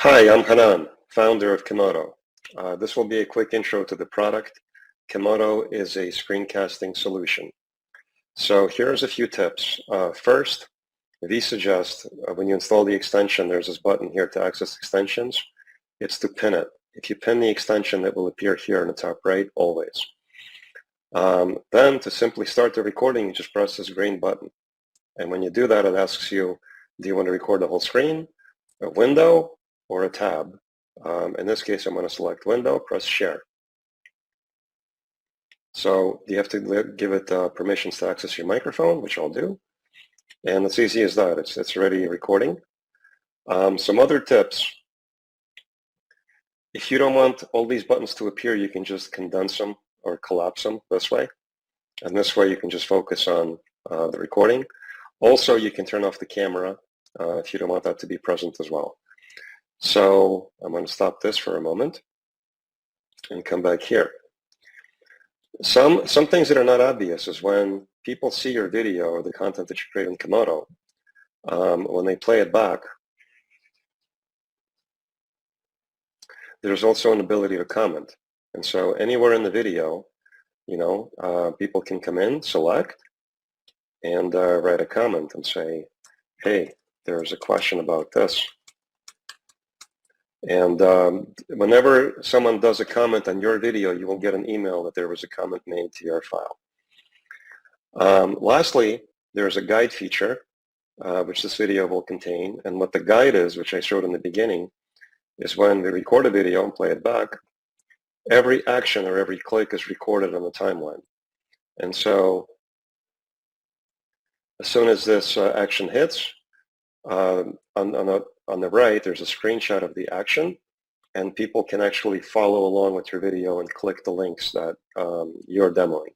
Hi, I'm Hanan, founder of Komodo. This will be a quick intro to the product. Komodo is a screencasting solution. So here's a few tips. First, we suggest when you install the extension, there's this button here to access extensions. It's to pin it. If you pin the extension, it will appear here in the top right always. Then to simply start the recording, you just press this green button. And when you do that, it asks you, do you want to record the whole screen, a window, or a tab? In this case, I'm going to select window, press share. So you have to give it permissions to access your microphone, which I'll do. And it's easy as that. It's already recording. Some other tips. If you don't want all these buttons to appear, you can just condense them or collapse them this way. And this way you can just focus on the recording. Also, you can turn off the camera if you don't want that to be present as well. So I'm going to stop this for a moment and come back here. Some things that are not obvious is when people see your video or the content that you create in Komodo, when they play it back, there's also an ability to comment. And so anywhere in the video, people can come in, select, and write a comment and say, hey, there's a question about this. And whenever someone does a comment on your video, you will get an email that there was a comment made to your file. Lastly, there's a guide feature, which this video will contain. And what the guide is, which I showed in the beginning, is when we record a video and play it back, every action or every click is recorded on the timeline. And so as soon as this action hits, on the right, there's a screenshot of the action, and people can actually follow along with your video and click the links that you're demoing.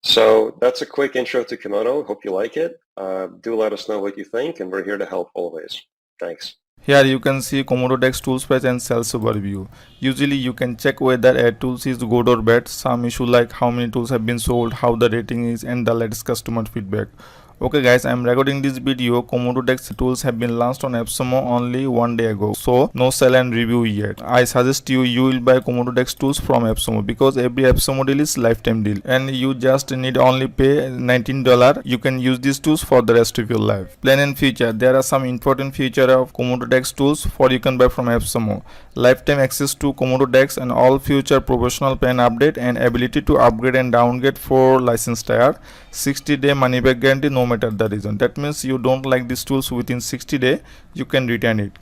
So that's a quick intro to Komodo. Hope you like it. Do let us know what you think, and we're here to help always. Thanks. Here you can see Komodo Decks tools page and sales overview. Usually you can check whether a tool is good or bad, some issue like how many tools have been sold, how the rating is, and the latest customer feedback. Okay guys, I am recording this video. Komodo Decks tools have been launched on Appsumo only one day ago, so no sell and review yet. I suggest you will buy Komodo Decks tools from Appsumo because every Appsumo deal is lifetime deal and you just need only pay $19. You can use these tools for the rest of your life. Plan and feature. There are some important features of Komodo Decks tools for you can buy from Appsumo. Lifetime access to Komodo Decks and all future professional plan update and ability to upgrade and downgrade for licensed tier. 60-day money back guarantee no matter the reason. That means you don't like these tools within 60 days, you can return it.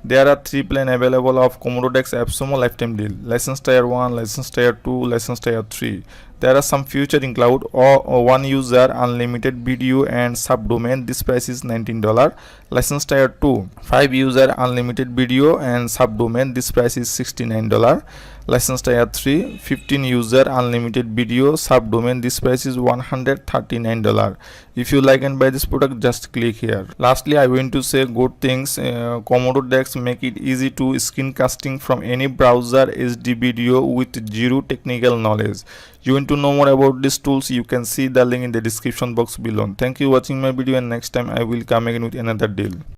There are 3 plans available of Komodo Decks Appsumo lifetime deal: license tier 1, license tier 2, license tier 3. There are some features include one user, unlimited video and subdomain. This price is $19. License tier 2, 5 user, unlimited video and subdomain. This price is $69. License tier 3, 15 user, unlimited video, subdomain. This price is $139. If you like and buy this product, just click here. Lastly, I want to say good things. Komodo Decks make it easy to screencasting from any browser HD video with zero technical knowledge. You want to know more about these tools, you can see the link in the description box below. Thank you for watching my video, and next time I will come again with another deal.